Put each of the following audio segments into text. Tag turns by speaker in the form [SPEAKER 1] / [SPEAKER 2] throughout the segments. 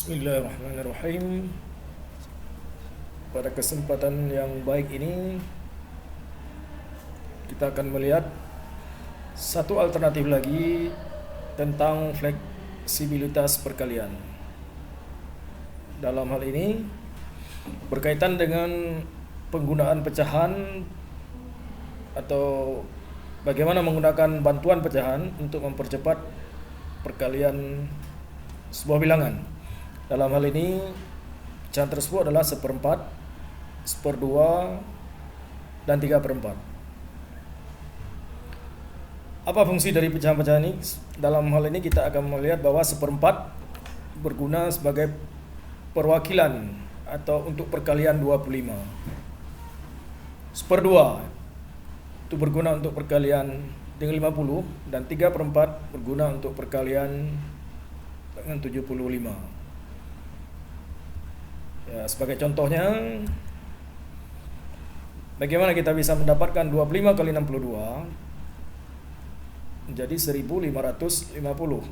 [SPEAKER 1] Bismillahirrahmanirrahim. Pada kesempatan yang baik ini kita akan melihat satu alternatif lagi tentang fleksibilitas perkalian. Dalam hal ini berkaitan dengan penggunaan pecahan atau bagaimana menggunakan bantuan pecahan untuk mempercepat perkalian sebuah bilangan. Dalam hal ini pecahan tersebut adalah 1/4, 1/2, dan 3/4. Apa fungsi dari pecahan-pecahan ini? Dalam hal ini kita akan melihat bahwa 1/4 berguna sebagai perwakilan atau untuk perkalian 25. 1/2 itu berguna untuk perkalian dengan 50, dan 3/4 berguna untuk perkalian dengan 75. Ya, sebagai contohnya, bagaimana kita bisa mendapatkan 25 kali 62 menjadi 1550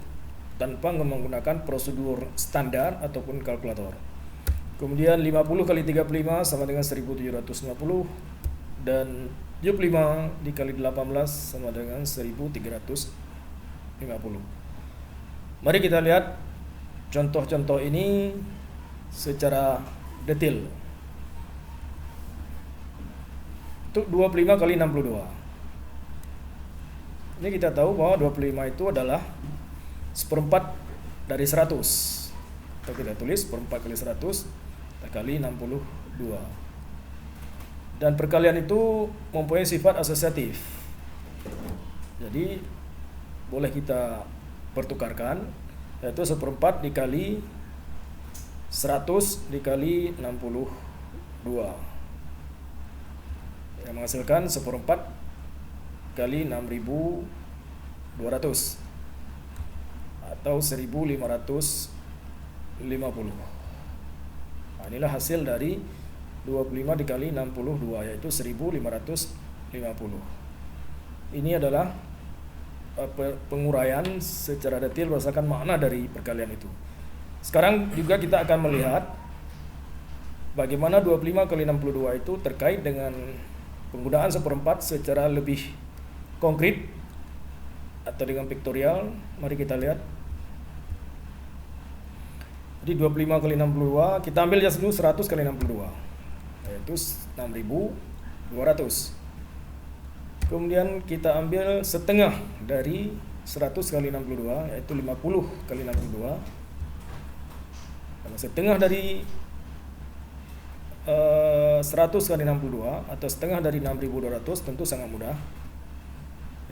[SPEAKER 1] tanpa menggunakan prosedur standar ataupun kalkulator. Kemudian 50 kali 35 sama dengan 1750, dan 75 dikali 18 sama dengan 1350. Mari kita lihat contoh-contoh ini secara detail. Untuk 25 kali 62. Ini kita tahu bahwa 25 itu adalah 1/4 dari 100. Kita tulis 1/4 kali 100 kali 62. Dan perkalian itu mempunyai sifat asosiatif. Jadi boleh kita pertukarkan, yaitu 1/4 dikali 100 dikali 62 yang menghasilkan 1/4 kali 6200 atau 1550. Nah, inilah hasil dari 25 dikali 62, yaitu 1550. Ini adalah penguraian secara detail berdasarkan makna dari perkalian itu. Sekarang juga kita akan melihat bagaimana 25 kali 62 itu terkait dengan penggunaan 1/4 secara lebih konkret atau dengan piktorial. Mari kita lihat. Jadi 25 kali 62, kita ambil dulu 100 kali 62, yaitu 6200. Kemudian kita ambil setengah dari 100 kali 62, yaitu 50 kali 62. Setengah dari 100 kali 62 atau setengah dari 6200 tentu sangat mudah,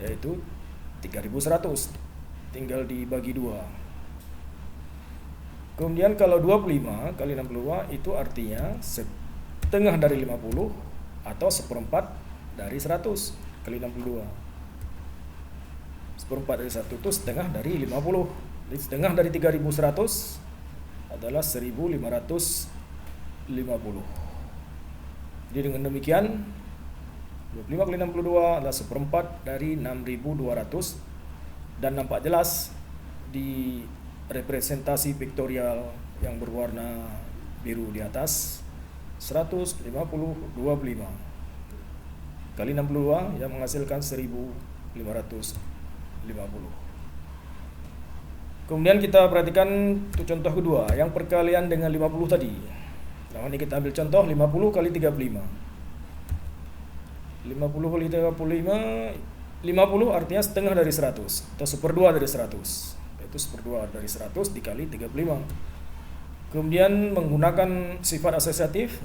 [SPEAKER 1] yaitu 3100, tinggal dibagi 2. Kemudian kalau 25 kali 62 itu artinya setengah dari 50 atau 1/4 dari 100 kali 62. 1/4 dari 1 itu setengah dari 50. Jadi setengah dari 3100 adalah 1550. Jadi dengan demikian 25 kali 62 adalah 1/4 dari 6200, dan nampak jelas di representasi piktorial yang berwarna biru di atas. 100, 50, 25 kali 62 yang menghasilkan 1550. Kemudian kita perhatikan untuk contoh kedua, yang perkalian dengan 50 tadi. Nah, ini kita ambil contoh 50 kali 35. 50 kali 35, 50 artinya setengah dari 100 atau 1/2 dari 100. Yaitu 1/2 dari 100 dikali 35. Kemudian menggunakan sifat asosiatif,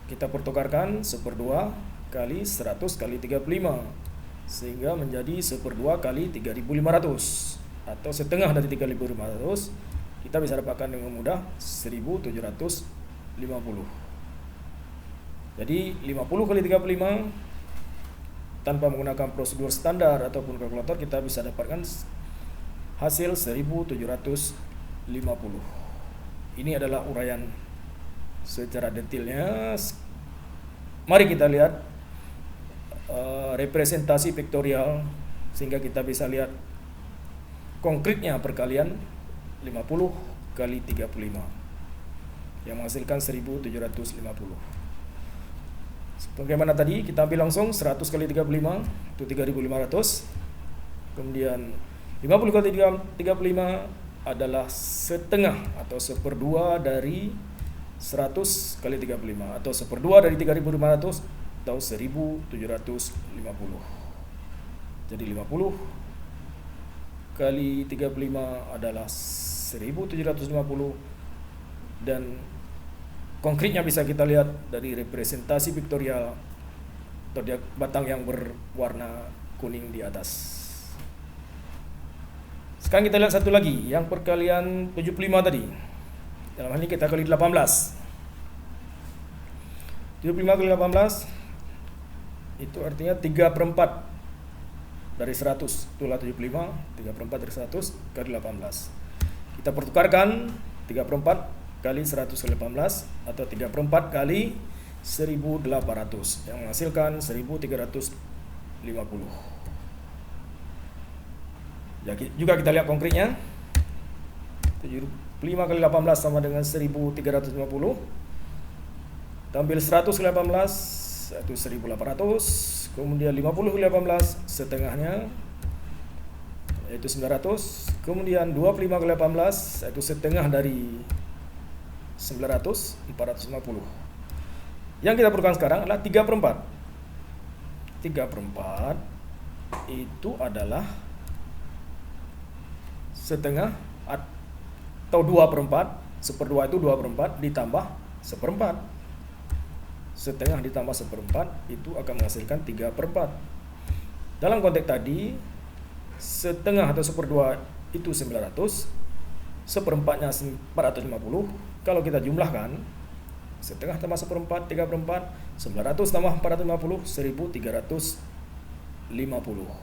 [SPEAKER 1] kita pertukarkan 1/2 kali 100 kali 35, sehingga menjadi 1/2 kali 3500 atau setengah dari 3500. Kita bisa dapatkan dengan mudah 1750. Jadi 50 kali 35 tanpa menggunakan prosedur standar ataupun kalkulator, kita bisa dapatkan hasil 1750. Ini adalah uraian secara detailnya. Mari kita lihat representasi piktorial sehingga kita bisa lihat konkretnya perkalian 50 kali 35 yang menghasilkan 1750. Bagaimana tadi, kita ambil langsung 100 kali 35 itu 3500. Kemudian 50 kali 35 adalah setengah atau seperdua dari 100 kali 35 atau seperdua dari 3500 atau 1750. Jadi 50 kali 35 adalah 1750, dan konkretnya bisa kita lihat dari representasi vektorial atau batang yang berwarna kuning di atas. Sekarang kita lihat satu lagi, yang perkalian 75 tadi. Dalam hal ini kita kali 18. 75 kali 18 itu artinya 3/4 dari 100. Itulah 75, 3/4 dari 100 kali 18. Kita pertukarkan 3/4 kali 100 kali 18 atau 3/4 kali 1800 yang menghasilkan 1350. Juga kita lihat konkretnya. 75 kali 18 sama dengan 1350. Kita ambil 100 kali 18 itu 1800. Kemudian 50 kali 18 setengahnya yaitu 900. Kemudian 25 kali 18 itu setengah dari 900, 450. Yang kita perlukan sekarang adalah 3/4. 3/4 itu adalah setengah atau 2/4. Seperdua itu 2/4 ditambah 1/4. Setengah ditambah 1/4 itu akan menghasilkan 3/4. Dalam konteks tadi, setengah atau seperdua itu 900, 1/4-nya 450. Kalau kita jumlahkan, setengah tambah 1/4, 3/4, 900 tambah 450, 1350.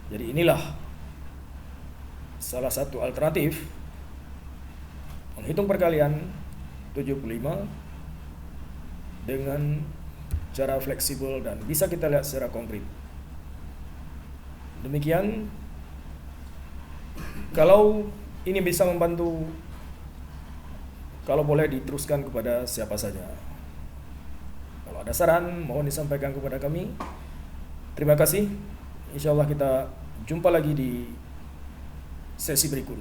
[SPEAKER 1] Jadi inilah salah satu alternatif menghitung perkalian 75 dengan cara fleksibel dan bisa kita lihat secara konkret. Demikian, kalau ini bisa membantu, kalau boleh diteruskan kepada siapa saja. Kalau ada saran, mohon disampaikan kepada kami. Terima kasih. Insya Allah kita jumpa lagi di sesi berikutnya.